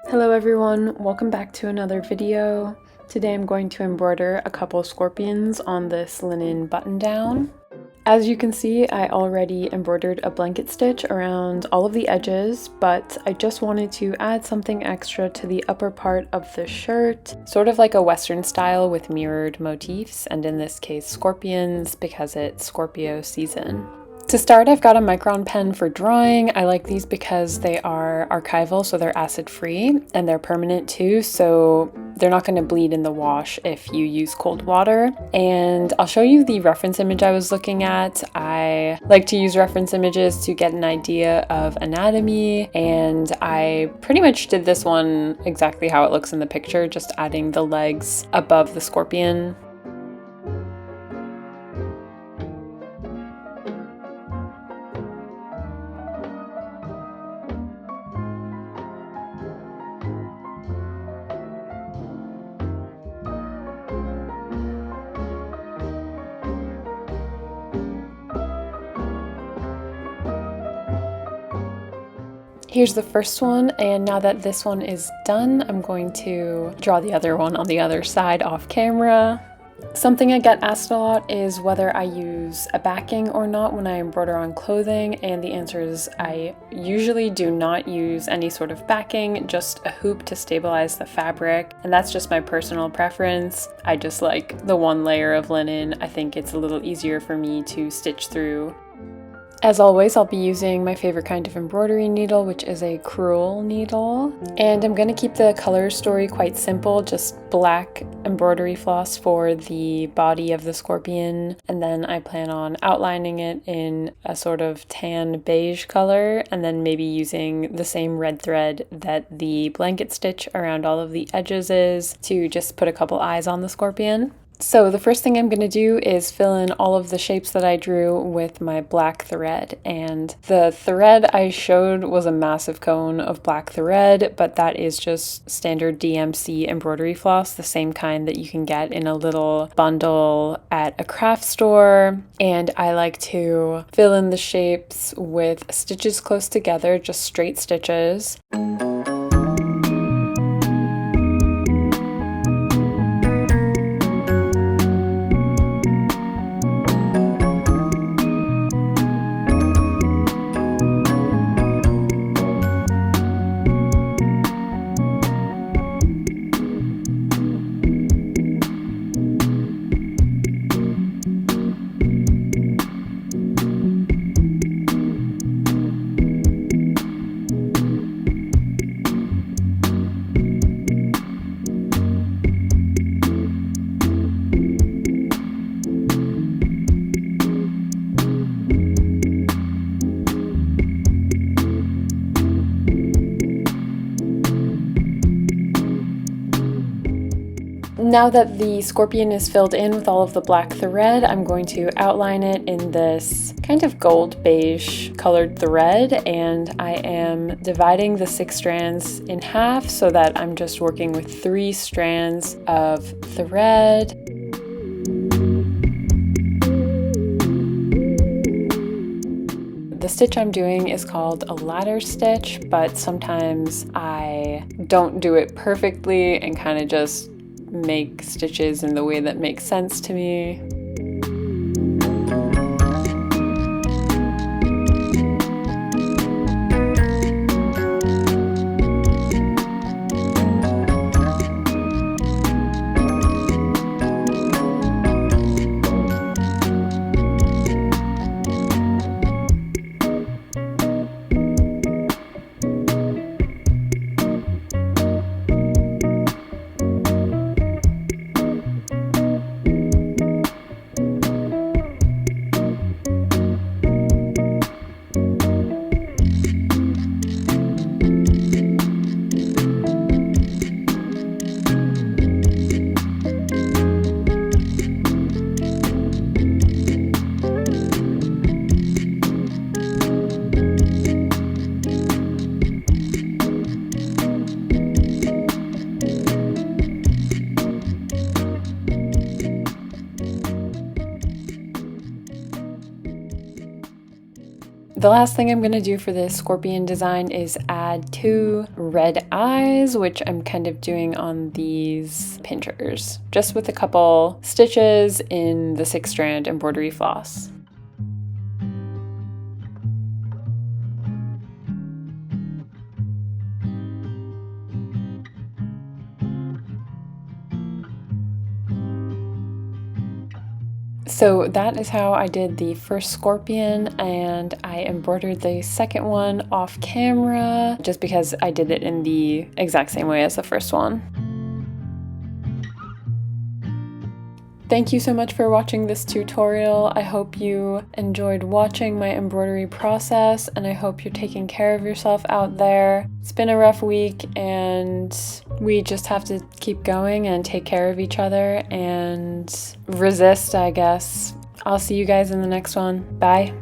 Hello everyone, welcome back to another video. Today I'm going to embroider a couple scorpions on this linen button down. As you can see, I already embroidered a blanket stitch around all of the edges, but I just wanted to add something extra to the upper part of the shirt, sort of like a Western style with mirrored motifs, and in this case scorpions because it's Scorpio season. To start, I've got a micron pen for drawing. I like these because they are archival, so they're acid free, and they're permanent too, so they're not going to bleed in the wash if you use cold water. And I'll show you the reference image I was looking at. I like to use reference images to get an idea of anatomy, and I pretty much did this one exactly how it looks in the picture, just adding the legs above the scorpion. Here's the first one, and now that this one is done, I'm going to draw the other one on the other side off camera. Something I get asked a lot is whether I use a backing or not when I embroider on clothing, and the answer is I usually do not use any sort of backing, just a hoop to stabilize the fabric, and that's just my personal preference. I just like the one layer of linen. I think it's a little easier for me to stitch through. As always, I'll be using my favorite kind of embroidery needle, which is a crewel needle. And I'm going to keep the color story quite simple, just black embroidery floss for the body of the scorpion. And then I plan on outlining it in a sort of tan beige color, and then maybe using the same red thread that the blanket stitch around all of the edges is to just put a couple eyes on the scorpion. So the first thing I'm going to do is fill in all of the shapes that I drew with my black thread, and the thread I showed was a massive cone of black thread, but that is just standard DMC embroidery floss, the same kind that you can get in a little bundle at a craft store. And I like to fill in the shapes with stitches close together, just straight stitches. Now that the scorpion is filled in with all of the black thread, I'm going to outline it in this kind of gold beige colored thread, and I am dividing the 6 strands in half so that I'm just working with 3 strands of thread. The stitch I'm doing is called a ladder stitch, but sometimes I don't do it perfectly and kind of just make stitches in the way that makes sense to me. The last thing I'm gonna do for this scorpion design is add 2 red eyes, which I'm kind of doing on these pinchers, just with a couple stitches in the 6-strand embroidery floss. So that is how I did the first scorpion, and I embroidered the second one off camera just because I did it in the exact same way as the first one. Thank you so much for watching this tutorial. I hope you enjoyed watching my embroidery process, and I hope you're taking care of yourself out there. It's been a rough week, and we just have to keep going and take care of each other and resist, I guess. I'll see you guys in the next one. Bye.